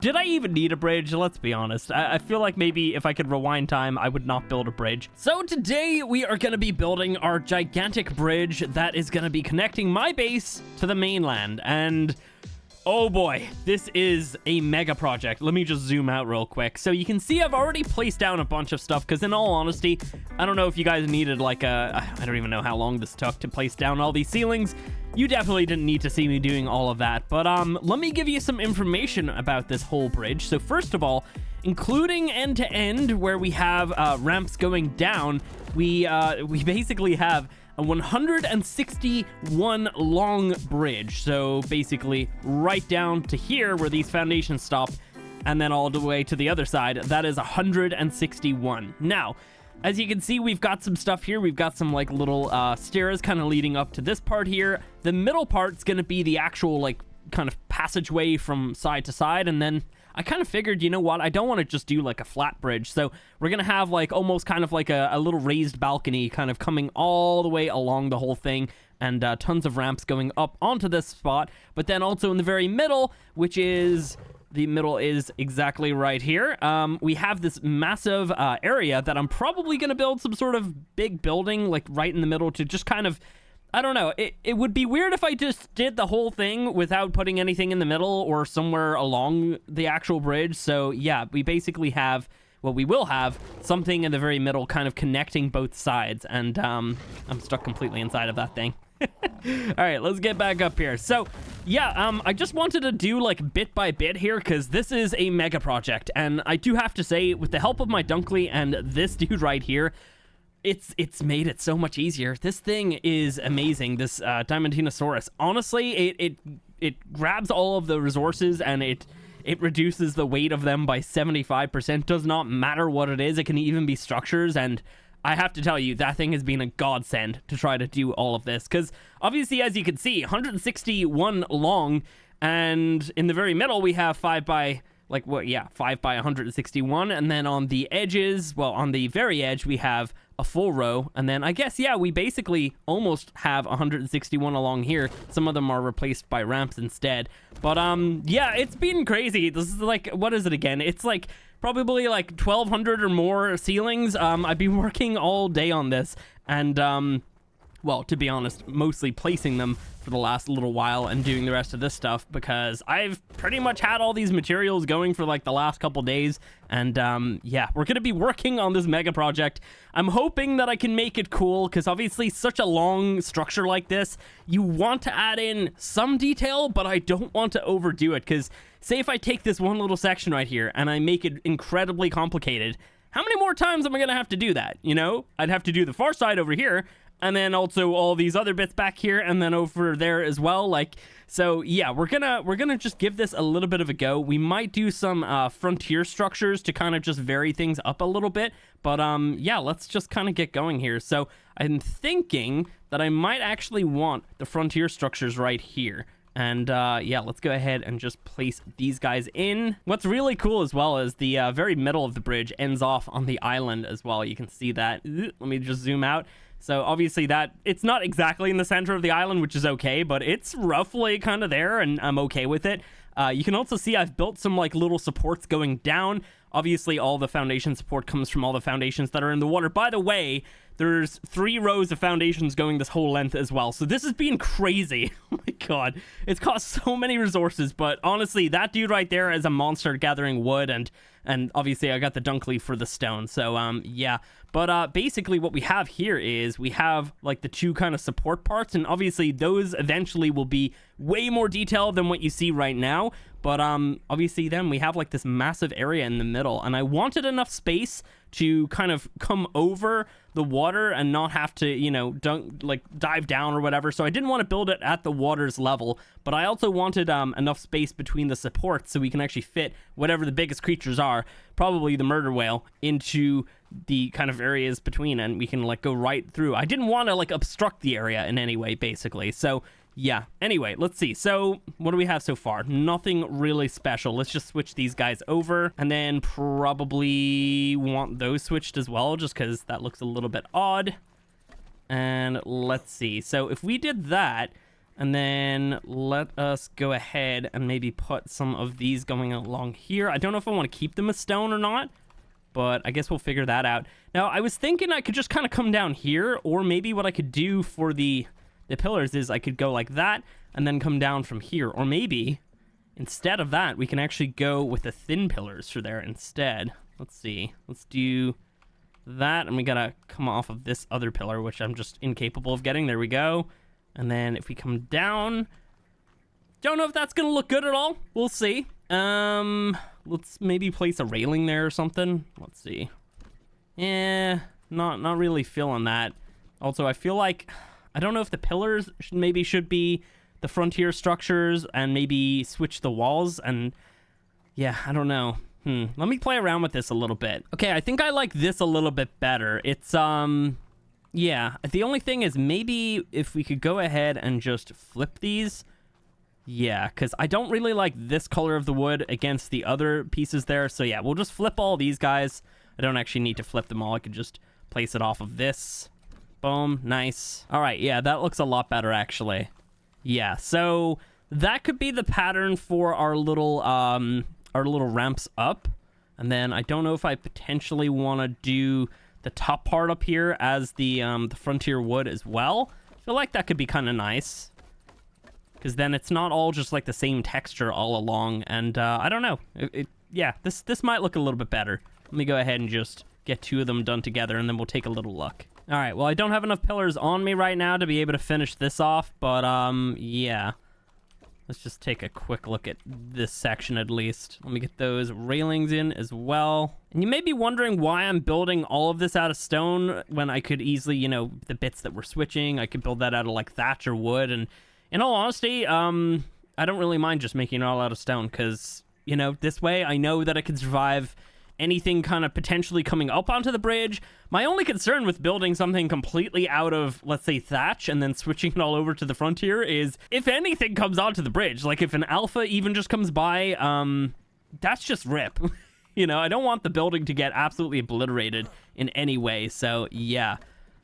Did I even need a bridge? Let's be honest. I feel like maybe if I could rewind time, I would not build a bridge. So today we are going to be building our gigantic bridge that is going to be connecting my base to the mainland. And oh boy, this is a mega project. Let me just zoom out real quick. So you can see I've already placed down a bunch of stuff because in all honesty, I don't know if you guys needed like I don't even know how long this took to place down all these ceilings. You definitely didn't need to see me doing all of that, but let me give you some information about this whole bridge. So first of all, including end to end where we have ramps going down, we basically have a 161 long bridge. So basically right down to here where these foundations stop, and then all the way to the other side, that is 161. Now, as you can see, we've got some stuff here. We've got some like little stairs kind of leading up to this part here. The middle part's going to be the actual like kind of passageway from side to side. And then I kind of figured, you know what? I don't want to just do like a flat bridge. So we're going to have like almost kind of like a little raised balcony kind of coming all the way along the whole thing. And tons of ramps going up onto this spot. But then also in the very middle, which is... the middle is exactly right here. We have this massive area that I'm probably going to build some sort of big building like right in the middle to just kind of, I don't know. It would be weird if I just did the whole thing without putting anything in the middle or somewhere along the actual bridge. So yeah, we basically have, well, we will have something in the very middle kind of connecting both sides. And I'm stuck completely inside of that thing. All right, let's get back up here. So yeah, I just wanted to do like bit by bit here because this is a mega project, and I do have to say, with the help of my Dunkley and this dude right here, it's made it so much easier. This thing is amazing. This Diamantinosaurus, honestly, it grabs all of the resources and it reduces the weight of them by 75%. Does not matter what it is. It can even be structures, and I have to tell you, that thing has been a godsend to try to do all of this. Because obviously, as you can see, 161 long. And in the very middle, we have 5 by 161. And then on the edges, well, on the very edge, we have a full row. And then I guess, yeah, we basically almost have 161 along here. Some of them are replaced by ramps instead. But yeah, it's been crazy. This is like, what is it again? It's like probably like 1,200 or more ceilings. I've been working all day on this, and well, to be honest, mostly placing them for the last little while and doing the rest of this stuff because I've pretty much had all these materials going for like the last couple days. And yeah, we're going to be working on this mega project. I'm hoping that I can make it cool because obviously such a long structure like this, you want to add in some detail, but I don't want to overdo it because say if I take this one little section right here and I make it incredibly complicated, how many more times am I going to have to do that? You know, I'd have to do the far side over here, and then also all these other bits back here, and then over there as well. Like, so yeah, we're gonna just give this a little bit of a go. We might do some frontier structures to kind of just vary things up a little bit. But yeah, let's just kind of get going here. So I'm thinking that I might actually want the frontier structures right here. And yeah, let's go ahead and just place these guys in. What's really cool as well is the very middle of the bridge ends off on the island as well. You can see that. Let me just zoom out. So obviously that it's not exactly in the center of the island, which is okay, but it's roughly kind of there, and I'm okay with it. You can also see I've built some like little supports going down. Obviously all the foundation support comes from all the foundations that are in the water. By the way, there's 3 rows of foundations going this whole length as well. So this has been crazy. Oh my god. It's cost so many resources, but honestly, that dude right there is a monster gathering wood, and obviously I got the Dunkley for the stone. So yeah. But basically what we have here is we have like the 2 kind of support parts, and obviously those eventually will be way more detailed than what you see right now. But obviously then we have like this massive area in the middle, and I wanted enough space to kind of come over the water and not have to, you know, dive down or whatever. So I didn't want to build it at the water's level, but I also wanted enough space between the supports so we can actually fit whatever the biggest creatures are, probably the murder whale, into the kind of areas between, and we can like go right through. I didn't want to like obstruct the area in any way, basically. So yeah, anyway, let's see. So what do we have so far? Nothing really special. Let's just switch these guys over, and then probably want those switched as well, just because that looks a little bit odd. And let's see. So if we did that, And then let us go ahead and maybe put some of these going along here. I don't know if I want to keep them as stone or not, but I guess we'll figure that out. Now, I was thinking I could just kind of come down here, or maybe what I could do for the pillars is I could go like that and then come down from here. Or maybe instead of that, we can actually go with the thin pillars for there instead. Let's see. Let's do that, and we gotta come off of this other pillar, which I'm just incapable of getting. There we go. And then if we come down, don't know if that's gonna look good at all. We'll see. Let's maybe place a railing there or something. Let's see. Yeah, not really feeling that. Also, I feel like I don't know if the pillars should be the frontier structures and maybe switch the walls. And yeah, I don't know. Let me play around with this a little bit. Okay, I think I like this a little bit better. It's yeah, the only thing is maybe if we could go ahead and just flip these. Yeah, because I don't really like this color of the wood against the other pieces there. So yeah, we'll just flip all these guys. I don't actually need to flip them all. I could just place it off of this. Boom, nice. All right, yeah, that looks a lot better actually. Yeah, so that could be the pattern for our little ramps up. And then I don't know if I potentially want to do the top part up here as the frontier wood as well. I feel like that could be kind of nice, because then it's not all just like the same texture all along. And I don't know. Yeah, this might look a little bit better. Let me go ahead and just get 2 of them done together, and then we'll take a little look. All right, well, I don't have enough pillars on me right now to be able to finish this off, but yeah. Let's just take a quick look at this section at least. Let me get those railings in as well. And you may be wondering why I'm building all of this out of stone when I could easily, you know, the bits that we're switching, I could build that out of like thatch or wood. And in all honesty, I don't really mind just making it all out of stone, because, you know, this way I know that I can survive anything kind of potentially coming up onto the bridge. My only concern with building something completely out of, let's say, thatch and then switching it all over to the frontier is if anything comes onto the bridge, like if an alpha even just comes by, that's just rip. You know, I don't want the building to get absolutely obliterated in any way. So yeah,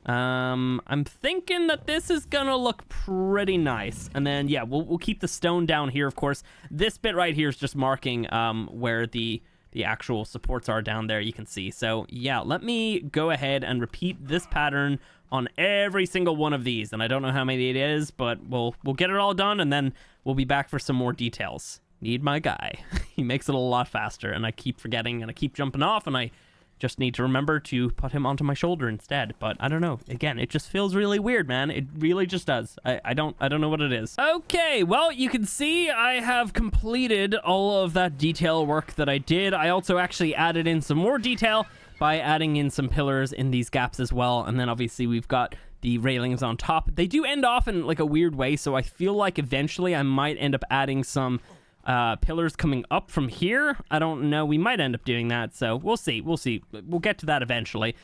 I'm thinking that this is gonna look pretty nice. And then yeah, we'll keep the stone down here. Of course, this bit right here is just marking where the actual supports are down there, you can see. So yeah, let me go ahead and repeat this pattern on every single one of these. And I don't know how many it is, but we'll get it all done, and then we'll be back for some more details. Need my guy. He makes it a lot faster, and I keep forgetting, and I keep jumping off, and I just need to remember to put him onto my shoulder instead. But I don't know. Again, it just feels really weird, man. It really just does. I don't know what it is. Okay, well, you can see I have completed all of that detail work that I did. I also actually added in some more detail by adding in some pillars in these gaps as well. And then obviously we've got the railings on top. They do end off in like a weird way, so I feel like eventually I might end up adding some pillars coming up from here. I don't know. We might end up doing that. So we'll see. We'll get to that eventually.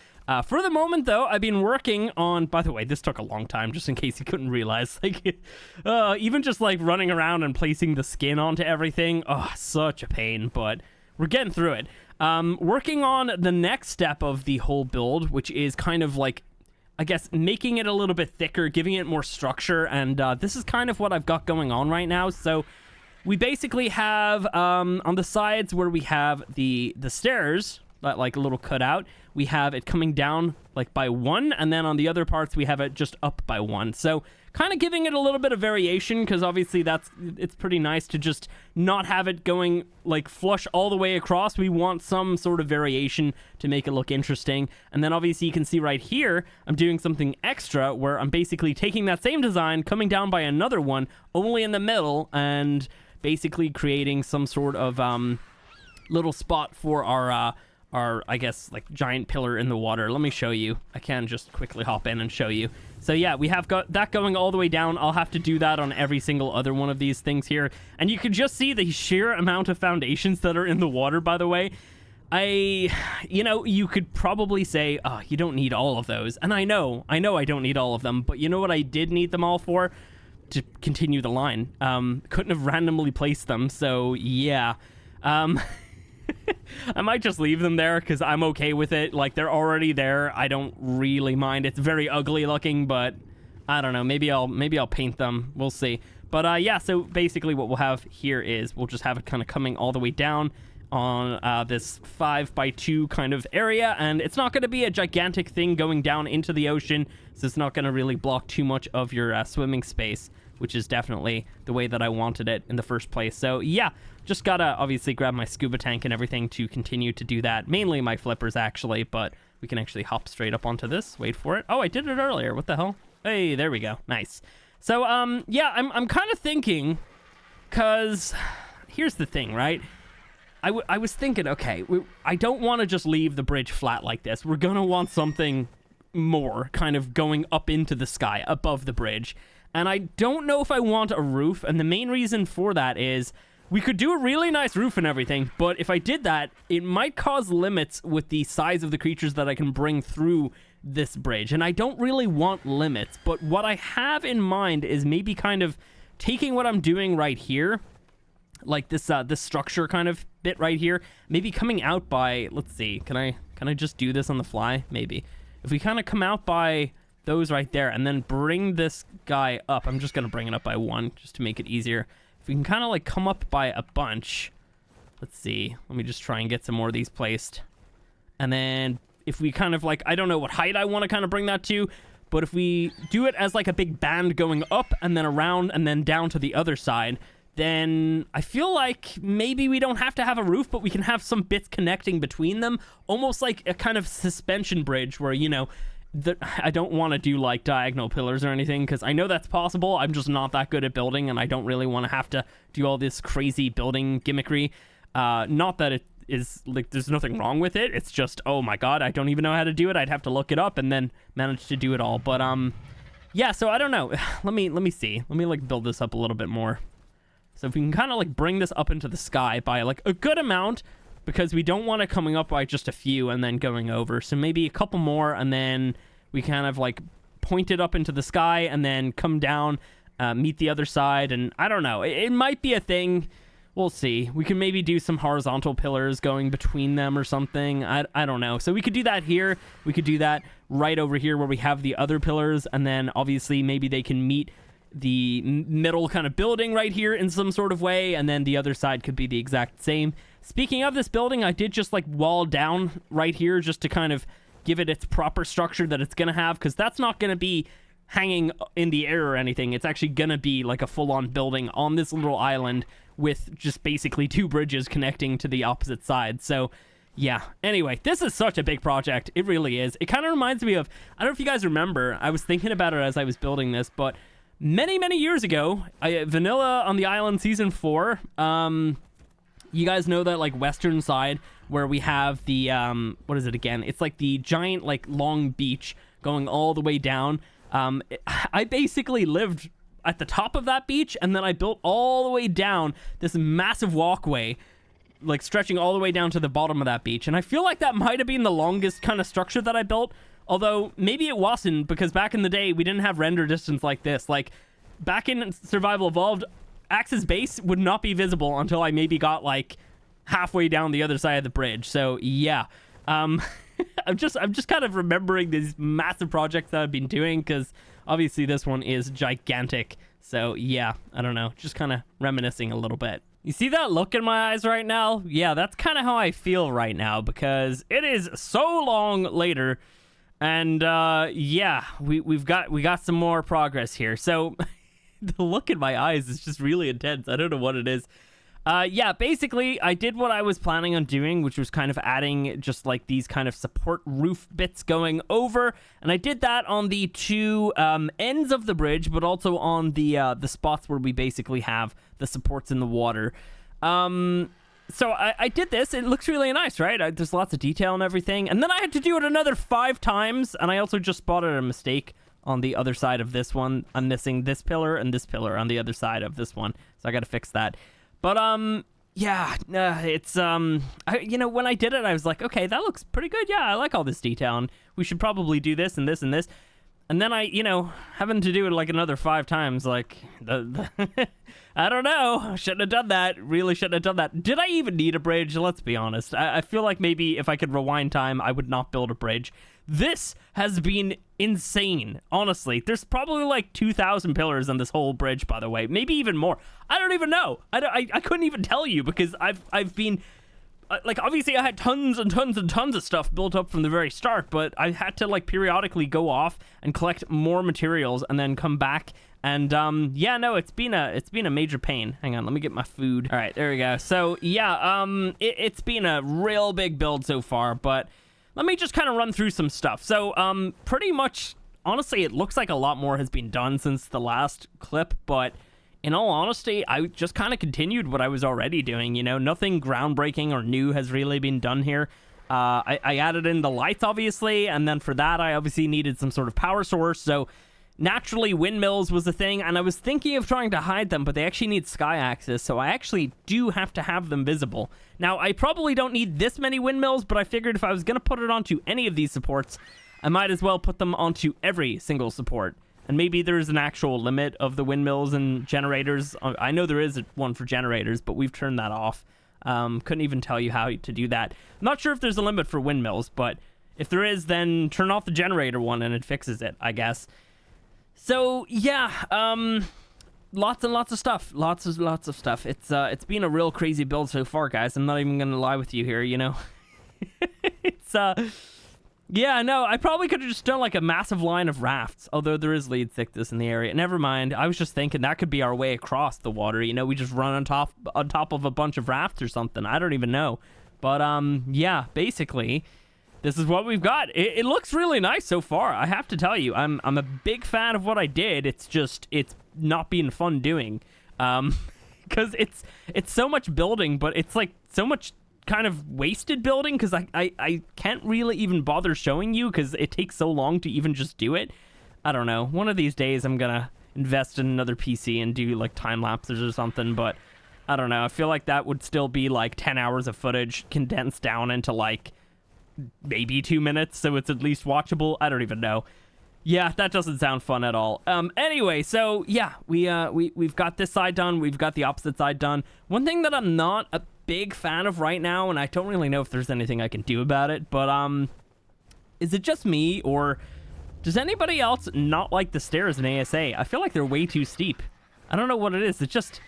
For the moment, though, I've been working on... By the way, this took a long time, just in case you couldn't realize. Like, even just like running around and placing the skin onto everything. Oh, such a pain, but we're getting through it. Working on the next step of the whole build, which is kind of like, I guess, making it a little bit thicker, giving it more structure. And this is kind of what I've got going on right now. So we basically have on the sides where we have the stairs, like a little cutout, we have it coming down like by 1, and then on the other parts we have it just up by 1. So kind of giving it a little bit of variation, because obviously it's pretty nice to just not have it going like flush all the way across. We want some sort of variation to make it look interesting. And then obviously you can see right here, I'm doing something extra where I'm basically taking that same design, coming down by another one, only in the middle, and basically creating some sort of little spot for our I guess like giant pillar in the water. Let me show you. I can just quickly hop in and show you. So yeah, we have got that going all the way down. I'll have to do that on every single other one of these things here. And you can just see the sheer amount of foundations that are in the water, by the way. You know, you could probably say, oh, you don't need all of those. And I know I don't need all of them, but you know what I did need them all for? To continue the line. Couldn't have randomly placed them, so yeah. I might just leave them there because I'm okay with it. Like, they're already there. I don't really mind. It's very ugly looking, but I don't know. Maybe I'll paint them. We'll see. But yeah, so basically what we'll have here is we'll just have it kind of coming all the way down on this 5x2 kind of area, and it's not going to be a gigantic thing going down into the ocean, so it's not going to really block too much of your swimming space, which is definitely the way that I wanted it in the first place. So yeah, just gotta obviously grab my scuba tank and everything to continue to do that. Mainly my flippers, actually, but we can actually hop straight up onto this. Wait for it. Oh, I did it earlier. What the hell? Hey, there we go. Nice. So yeah, I'm kind of thinking, because here's the thing, right? I was thinking, okay, I don't want to just leave the bridge flat like this. We're going to want something more kind of going up into the sky above the bridge. And I don't know if I want a roof. And the main reason for that is we could do a really nice roof and everything. But if I did that, it might cause limits with the size of the creatures that I can bring through this bridge. And I don't really want limits. But what I have in mind is maybe kind of taking what I'm doing right here, like this structure kind of bit right here, maybe coming out by, let's see, can I just do this on the fly? Maybe if we kind of come out by those right there and then bring this guy up, I'm just gonna bring it up by one just to make it easier. If we can kind of like come up by a bunch, let's see, let me just try and get some more of these placed. And then if we kind of like, I don't know what height I want to kind of bring that to, but if we do it as like a big band going up and then around and then down to the other side, then I feel like maybe we don't have to have a roof, but we can have some bits connecting between them, almost like a kind of suspension bridge where, you know, I don't want to do like diagonal pillars or anything, because I know that's possible. I'm just not that good at building, and I don't really want to have to do all this crazy building gimmickry. Not that it is like there's nothing wrong with it. It's just, oh my god, I don't even know how to do it. I'd have to look it up and then manage to do it all. But yeah, so I don't know. Let me see. Let me like build this up a little bit more. So if we can kind of like bring this up into the sky by like a good amount, because we don't want it coming up by just a few and then going over. So maybe a couple more, and then we kind of like point it up into the sky and then come down, meet the other side. And I don't know, it might be a thing. We'll see. We can maybe do some horizontal pillars going between them or something. I don't know. So we could do that here. We could do that right over here where we have the other pillars, and then obviously maybe they can meet the middle kind of building right here in some sort of way, and then the other side could be the exact same. Speaking of this building, I did just like wall down right here just to kind of give it its proper structure that it's gonna have, because that's not gonna be hanging in the air or anything. It's actually gonna be like a full-on building on this little island with just basically two bridges connecting to the opposite side. So yeah, anyway, this is such a big project. It really is. It kind of reminds me of, I don't know if you guys remember, I was thinking about it as I was building this, but many years ago, Vanilla on the Island Season 4, you guys know that like western side where we have the, what is it again? It's like the giant like long beach going all the way down. I basically lived at the top of that beach, and then I built all the way down this massive walkway, like stretching all the way down to the bottom of that beach. And I feel like that might have been the longest kind of structure that I built. Although, maybe it wasn't, because back in the day, we didn't have render distance like this. Like, back in Survival Evolved, Axe's base would not be visible until I maybe got, like, halfway down the other side of the bridge. So, yeah. I'm just kind of remembering these massive projects that I've been doing, because obviously this one is gigantic. So, yeah, I don't know. Just kind of reminiscing a little bit. You see that look in my eyes right now? Yeah, that's kind of how I feel right now, because it is so long later. And yeah, we got some more progress here. So the look in my eyes is just really intense. I don't know what it is. Yeah, basically I did what I was planning on doing, which was kind of adding just like these kind of support roof bits going over. And I did that on the two ends of the bridge, but also on the spots where we basically have the supports in the water. So I did this. It looks really nice, right? There's lots of detail and everything. And then I had to do it another 5 times. And I also just spotted a mistake on the other side of this one. I'm missing this pillar and this pillar on the other side of this one. So I got to fix that. But, yeah, it's, you know, when I did it, I was like, okay, that looks pretty good. Yeah, I like all this detail. And we should probably do this and this and this. And then I, having to do it like another 5 times, like, I don't know. Shouldn't have done that. Really shouldn't have done that. Did I even need a bridge? Let's be honest. I feel like maybe if I could rewind time, I would not build a bridge. This has been insane, honestly. There's probably like 2,000 pillars on this whole bridge, by the way. Maybe even more. I don't even know. I couldn't even tell you because I've been... like, obviously, I had tons and tons and tons of stuff built up from the very start, but I had to, like, periodically go off and collect more materials and then come back. And, yeah, no, it's been a major pain. Hang on, let me get my food. All right, there we go. So, yeah, it's been a real big build so far, but let me just kind of run through some stuff. So, pretty much, honestly, it looks like a lot more has been done since the last clip, but... in all honesty, I just kind of continued what I was already doing, Nothing groundbreaking or new has really been done here. I added in the lights, obviously, and then for that, I obviously needed some sort of power source, so naturally, windmills was a thing, and I was thinking of trying to hide them, but they actually need sky access, so I actually do have to have them visible. Now, I probably don't need this many windmills, but I figured if I was going to put it onto any of these supports, I might as well put them onto every single support. And maybe there's an actual limit of the windmills and generators. I know there is one for generators, but we've turned that off. Couldn't even tell you how to do that. I'm not sure if there's a limit for windmills, but if there is, then turn off the generator one and it fixes it, I guess. So, yeah, lots and lots of stuff. Lots of stuff. It's been a real crazy build so far, guys. I'm not even going to lie with you here, It's, yeah, no, I probably could have just done like a massive line of rafts, although there is lead thickness in the area. Never mind. I was just thinking that could be our way across the water. We just run on top of a bunch of rafts or something. I don't even know. But yeah, basically, this is what we've got. It looks really nice so far. I have to tell you, I'm a big fan of what I did. It's not being fun doing, because it's so much building, but it's like so much kind of wasted building because I can't really even bother showing you because it takes so long to even just do it. I don't know. One of these days I'm gonna invest in another PC and do like time lapses or something, but I don't know. I feel like that would still be like 10 hours of footage condensed down into like maybe 2 minutes, so it's at least watchable. I don't even know. Yeah, that doesn't sound fun at all. Anyway, so yeah, we've got this side done. We've got the opposite side done. One thing that I'm not a big fan of right now, and I don't really know if there's anything I can do about it, but is it just me, or does anybody else not like the stairs in ASA? I feel like they're way too steep. I don't know what it is. They just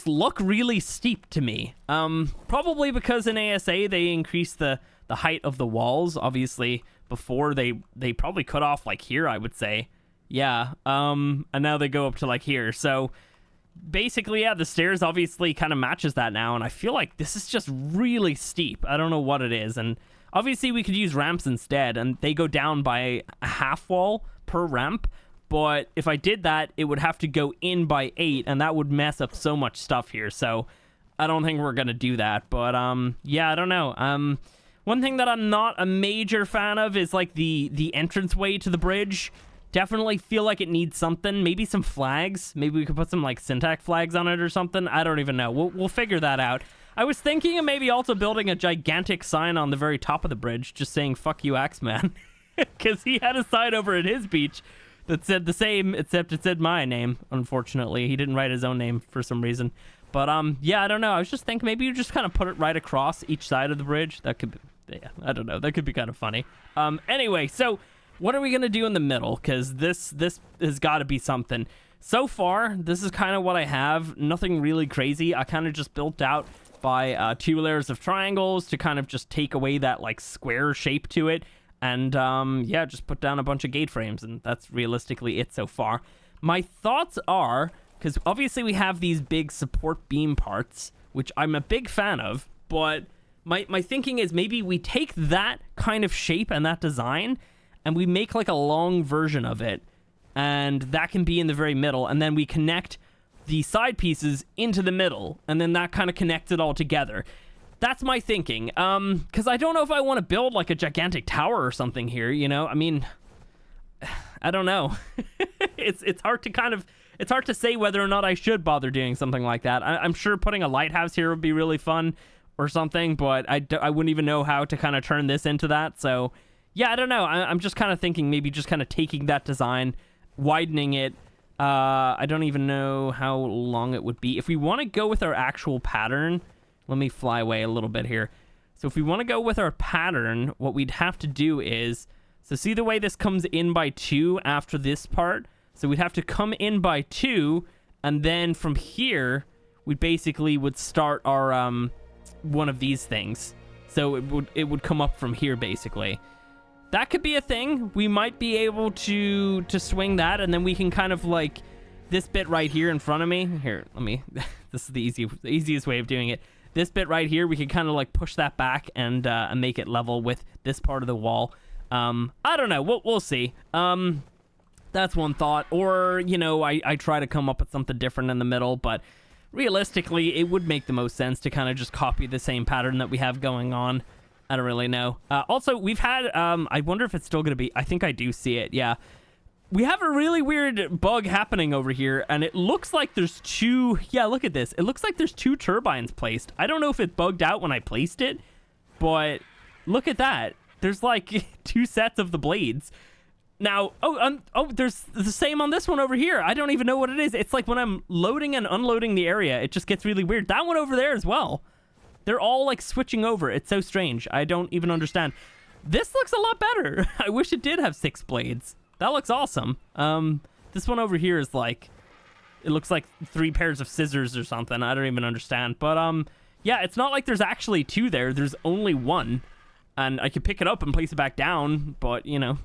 look really steep to me. Probably because in ASA they increased the height of the walls. Obviously, before they probably cut off like here, I would say. Yeah. And now they go up to like here. So basically, yeah, the stairs obviously kind of matches that now, and I feel like this is just really steep. I don't know what it is, and obviously we could use ramps instead, and they go down by a half wall per ramp, but if I did that, it would have to go in by 8, and that would mess up so much stuff here, so I don't think we're gonna do that, but yeah, I don't know. One thing that I'm not a major fan of is like the entranceway to the bridge. Definitely feel like it needs something. Maybe some flags. Maybe we could put some like Syntac flags on it or something. I don't even know. We'll figure that out. I was thinking of maybe also building a gigantic sign on the very top of the bridge, just saying "fuck you, Axeman," because he had a sign over at his beach that said the same, except it said my name. Unfortunately, he didn't write his own name for some reason. But yeah, I don't know. I was just thinking maybe you just kind of put it right across each side of the bridge. That could be, yeah, I don't know. That could be kind of funny. Anyway, so what are we gonna do in the middle? Because this has got to be something. So far, this is kind of what I have. Nothing really crazy. I kind of just built out by 2 layers of triangles to kind of just take away that like square shape to it. And yeah, just put down a bunch of gate frames, and that's realistically it so far. My thoughts are, because obviously we have these big support beam parts, which I'm a big fan of, but my thinking is maybe we take that kind of shape and that design, and we make like a long version of it, and that can be in the very middle, and then we connect the side pieces into the middle, and then that kind of connects it all together. That's my thinking, because I don't know if I want to build like a gigantic tower or something here, you know? I mean, I don't know. It's hard to say whether or not I should bother doing something like that. I'm sure putting a lighthouse here would be really fun or something, but I wouldn't even know how to kind of turn this into that, so yeah, I don't know. I'm just kind of thinking maybe just kind of taking that design, widening it. I don't even know how long it would be. If we want to go with our actual pattern, let me fly away a little bit here. So if we want to go with our pattern, what we'd have to do is, so see the way this comes in by 2 after this part? So we'd have to come in by 2, and then from here, we basically would start our, one of these things. So it would come up from here, basically. That could be a thing. We might be able to swing that, and then we can kind of like this bit right here in front of me. Here, let me, this is the easiest way of doing it. This bit right here, we can kind of like push that back and make it level with this part of the wall. I don't know. We'll see. That's one thought. Or, you know, I try to come up with something different in the middle, but realistically, it would make the most sense to kind of just copy the same pattern that we have going on. I don't really know. Also, we've had, I wonder if it's still going to be, I think I do see it, yeah. We have a really weird bug happening over here, and it looks like there's 2, yeah, look at this. It looks like there's 2 turbines placed. I don't know if it bugged out when I placed it, but look at that. There's like 2 sets of the blades. Now, there's the same on this one over here. I don't even know what it is. It's like when I'm loading and unloading the area, it just gets really weird. That one over there as well. They're all like switching over. It's so strange. I don't even understand. This looks a lot better. I wish it did have 6 blades. That looks awesome. This one over here is like, it looks like 3 pairs of scissors or something. I don't even understand. But yeah, it's not like there's actually 2 there. There's only 1. And I could pick it up and place it back down. But, you know,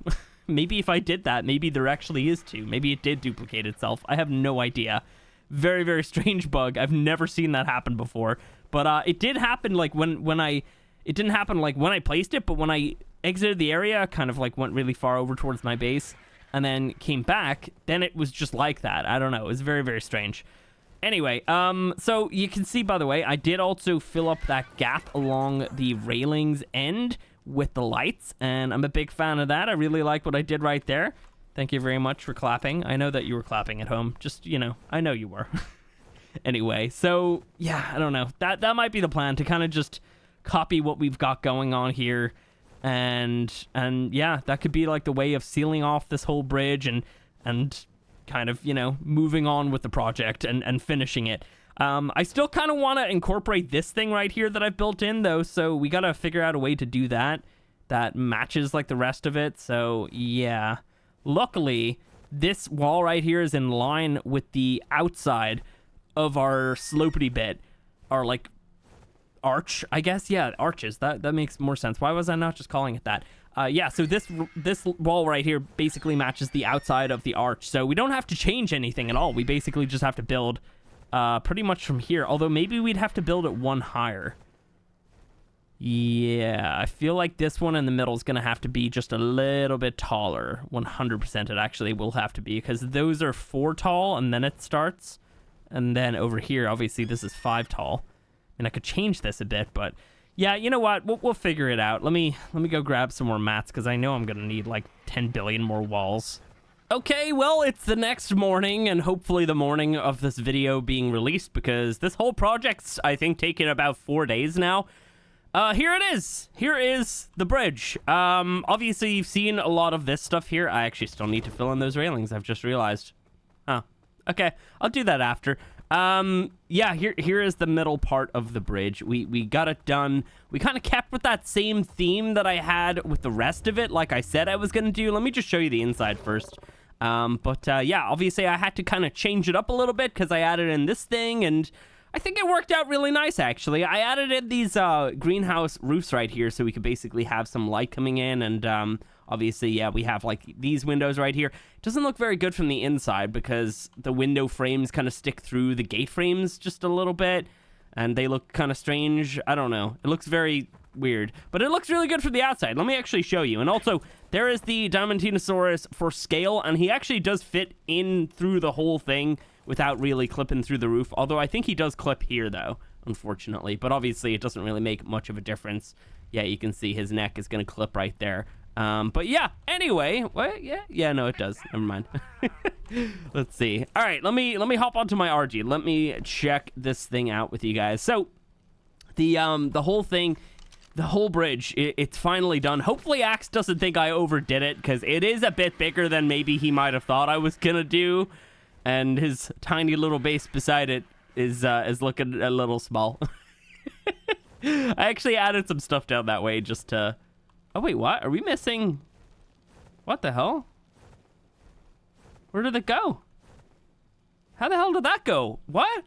maybe if I did that, maybe there actually is 2. Maybe it did duplicate itself. I have no idea. Very, very strange bug. I've never seen that happen before. But it did happen like when I, it didn't happen like when I placed it, but when I exited the area, kind of like went really far over towards my base and then came back, then it was just like that. I don't know. It was very, very strange. Anyway, so you can see, by the way, I did also fill up that gap along the railings end with the lights, and I'm a big fan of that. I really like what I did right there. Thank you very much for clapping. I know that you were clapping at home. Just, you know, I know you were. Anyway, so yeah, I don't know. That might be the plan, to kind of just copy what we've got going on here, and yeah, that could be like the way of sealing off this whole bridge and kind of, you know, moving on with the project and finishing it. I still kind of want to incorporate this thing right here that I've built in, though, so we got to figure out a way to do that matches like the rest of it. So yeah, luckily this wall right here is in line with the outside of our slopety bit, our like arch, I guess. Yeah, arches. That makes more sense. Why was I not just calling it that? Yeah, so this wall right here basically matches the outside of the arch, so we don't have to change anything at all. We basically just have to build pretty much from here, although maybe we'd have to build it 1 higher. Yeah, I feel like this one in the middle is going to have to be just a little bit taller. 100% it actually will have to be, because those are 4 tall and then it starts. And then over here, obviously, this is 5 tall. And I could change this a bit, but yeah, you know what? We'll figure it out. Let me go grab some more mats, because I know I'm going to need like 10 billion more walls. Okay, well, it's the next morning, and hopefully the morning of this video being released, because this whole project's, I think, taken about 4 days now. Here it is. Here is the bridge. Obviously, you've seen a lot of this stuff here. I actually still need to fill in those railings, I've just realized. Oh, okay. I'll do that after. Yeah, here is the middle part of the bridge. We got it done. We kind of kept with that same theme that I had with the rest of it, like I said I was going to do. Let me just show you the inside first. Yeah, obviously I had to kind of change it up a little bit, because I added in this thing, and I think it worked out really nice, actually. I added in these greenhouse roofs right here, so we could basically have some light coming in, and obviously, yeah, we have like these windows right here. It doesn't look very good from the inside, because the window frames kind of stick through the gate frames just a little bit, and they look kind of strange. I don't know. It looks very weird, but it looks really good from the outside. Let me actually show you. And also, there is the Diamantinosaurus for scale, and he actually does fit in through the whole thing without really clipping through the roof, although I think he does clip here, though, unfortunately. But obviously, it doesn't really make much of a difference. Yeah, you can see his neck is going to clip right there. But yeah, anyway, what? Yeah, no, it does. Never mind. Let's see. All right, let me hop onto my RG. Let me check this thing out with you guys. So the whole thing, the whole bridge, it's finally done. Hopefully Axe doesn't think I overdid it, because it is a bit bigger than maybe he might have thought I was gonna do, and his tiny little base beside it is looking a little small. I actually added some stuff down that way just to... Oh, wait, what? Are we missing... What the hell? Where did it go? How the hell did that go? What?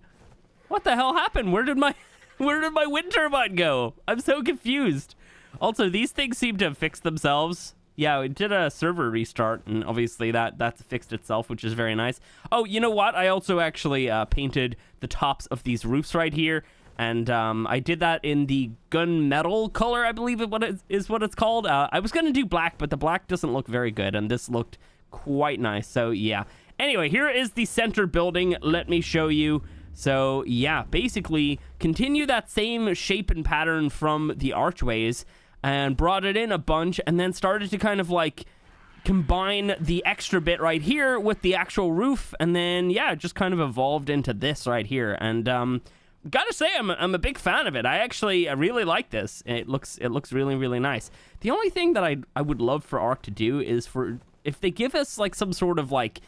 What the hell happened? Where did my wind turbine go? I'm so confused. Also, these things seem to have fixed themselves. Yeah, we did a server restart, and obviously that's fixed itself, which is very nice. Oh, you know what? I also actually painted the tops of these roofs right here, and I did that in the gunmetal color, I believe is what it's called. I was going to do black, but the black doesn't look very good, and this looked quite nice, so yeah. Anyway, here is the center building. Let me show you. So yeah, basically continue that same shape and pattern from the archways and brought it in a bunch, and then started to kind of like combine the extra bit right here with the actual roof, and then yeah, just kind of evolved into this right here. And gotta say, I'm a big fan of it. I really like this. It looks really, really nice. The only thing that I would love for ARK to do is if they give us like some sort of like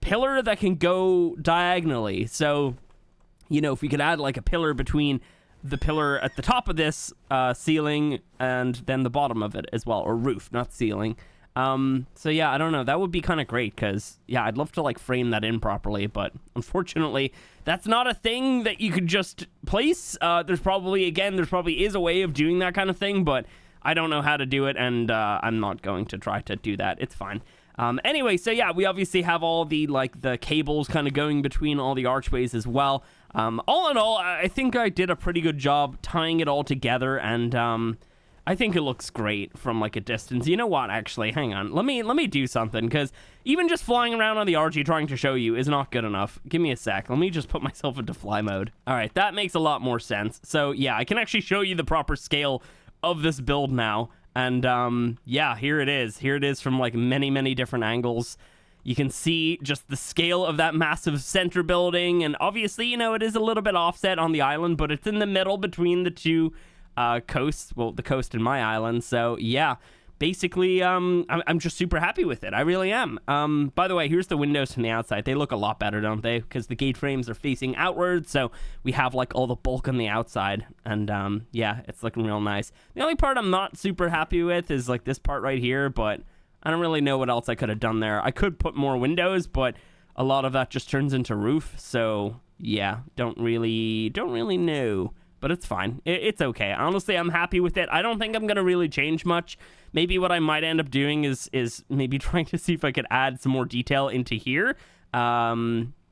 pillar that can go diagonally. So, you know, if we could add like a pillar between the pillar at the top of this ceiling and then the bottom of it as well, or roof, not ceiling. So yeah, I don't know, that would be kind of great, because yeah, I'd love to like frame that in properly, but unfortunately that's not a thing that you could just place. There's probably is a way of doing that kind of thing, but I don't know how to do it, and I'm not going to try to do that. It's fine. Anyway, so yeah, we obviously have all the cables kind of going between all the archways as well. All in all, I think I did a pretty good job tying it all together, and I think it looks great from like a distance. You know what, actually, hang on. Let me do something, because even just flying around on the RG trying to show you is not good enough. Give me a sec. Let me just put myself into fly mode. All right, that makes a lot more sense. So yeah, I can actually show you the proper scale of this build now. And yeah, here it is from like many different angles. You can see just the scale of that massive center building, and obviously, you know, it is a little bit offset on the island, but it's in the middle between the two coasts, well, the coast and my island. So yeah, basically I'm just super happy with it. I really am. By the way, here's the windows from the outside. They look a lot better, don't they? Because the gate frames are facing outwards, so we have like all the bulk on the outside, and yeah, it's looking real nice. The only part I'm not super happy with is like this part right here, but I don't really know what else I could have done there. I could put more windows, but a lot of that just turns into roof, so yeah, don't really know. But it's fine. It's okay. Honestly, I'm happy with it. I don't think I'm gonna really change much. Maybe what I might end up doing is maybe trying to see if I could add some more detail into here. I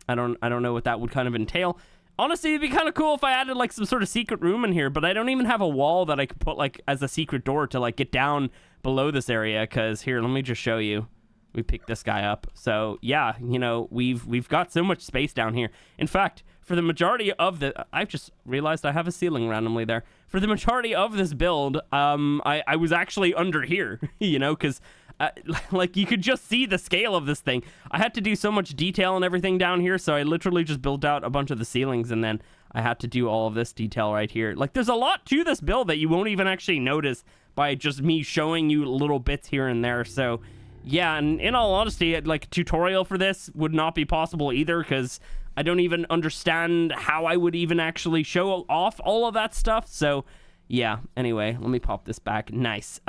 don't know what that would kind of entail. Honestly, it'd be kind of cool if I added like some sort of secret room in here, but I don't even have a wall that I could put like as a secret door to like get down below this area. Because here, let me just show you. We picked this guy up. So yeah, you know, we've got so much space down here. In fact, for the majority of I've just realized I have a ceiling randomly there. For the majority of this build, I was actually under here, you know, because like you could just see the scale of this thing. I had to do so much detail and everything down here, so I literally just built out a bunch of the ceilings, and then I had to do all of this detail right here. Like, there's a lot to this build that you won't even actually notice by just me showing you little bits here and there. So yeah, and in all honesty, like, a tutorial for this would not be possible either, because I don't even understand how I would even actually show off all of that stuff. So yeah, anyway, let me pop this back. Nice.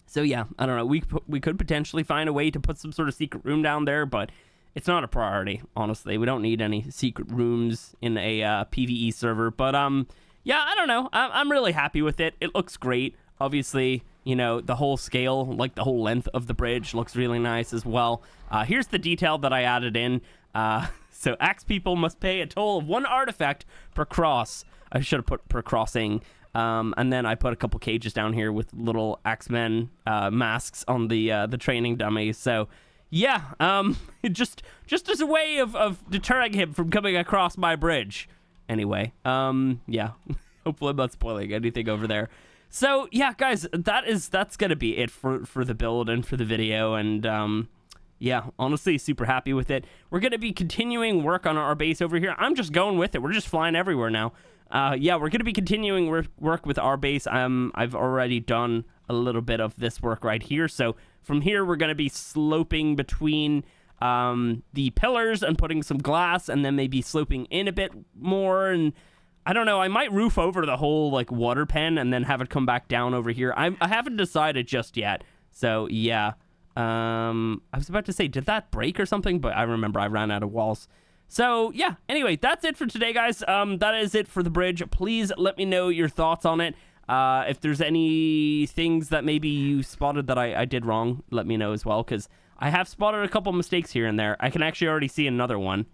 So yeah, I don't know, we could potentially find a way to put some sort of secret room down there, but it's not a priority, honestly. We don't need any secret rooms in a PvE server. But yeah, I don't know, I'm really happy with it. It looks great. Obviously, you know, the whole scale, like the whole length of the bridge looks really nice as well. Here's the detail that I added in. So Axe people must pay a toll of 1 artifact per cross. I should have put per crossing. And then I put a couple cages down here with little Axemen masks on the training dummies. So yeah, just as a way of deterring him from coming across my bridge. Anyway, yeah, hopefully I'm not spoiling anything over there. So yeah, guys, that's gonna be it for the build and for the video. And yeah, honestly, super happy with it. We're gonna be continuing work on our base over here. I'm just going with it. We're just flying everywhere now. yeah, we're going to be continuing work with our base. I've already done a little bit of this work right here. So from here, we're going to be sloping between the pillars and putting some glass, and then maybe sloping in a bit more. And I don't know, I might roof over the whole like water pen and then have it come back down over here. I haven't decided just yet. So yeah, I was about to say, did that break or something? But I remember I ran out of walls. So yeah, anyway, that's it for today, guys. That is it for the bridge. Please let me know your thoughts on it. If there's any things that maybe you spotted that I did wrong, let me know as well, because I have spotted a couple mistakes here and there. I can actually already see another one.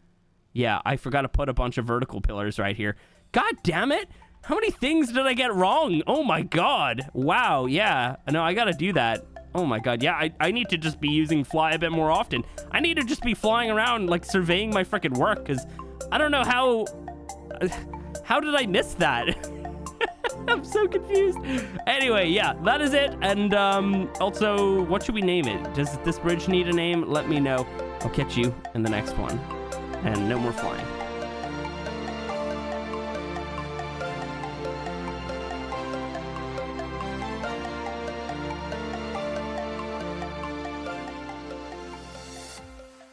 Yeah, I forgot to put a bunch of vertical pillars right here. God damn it! How many things did I get wrong? Oh my god. Wow, yeah. No, I gotta do that. Oh my god, yeah, I need to just be using fly a bit more often. I need to just be flying around, like, surveying my freaking work, because I don't know how did I miss that? I'm so confused. Anyway, yeah, that is it. And also, what should we name it? Does this bridge need a name? Let me know. I'll catch you in the next one. And no more flying.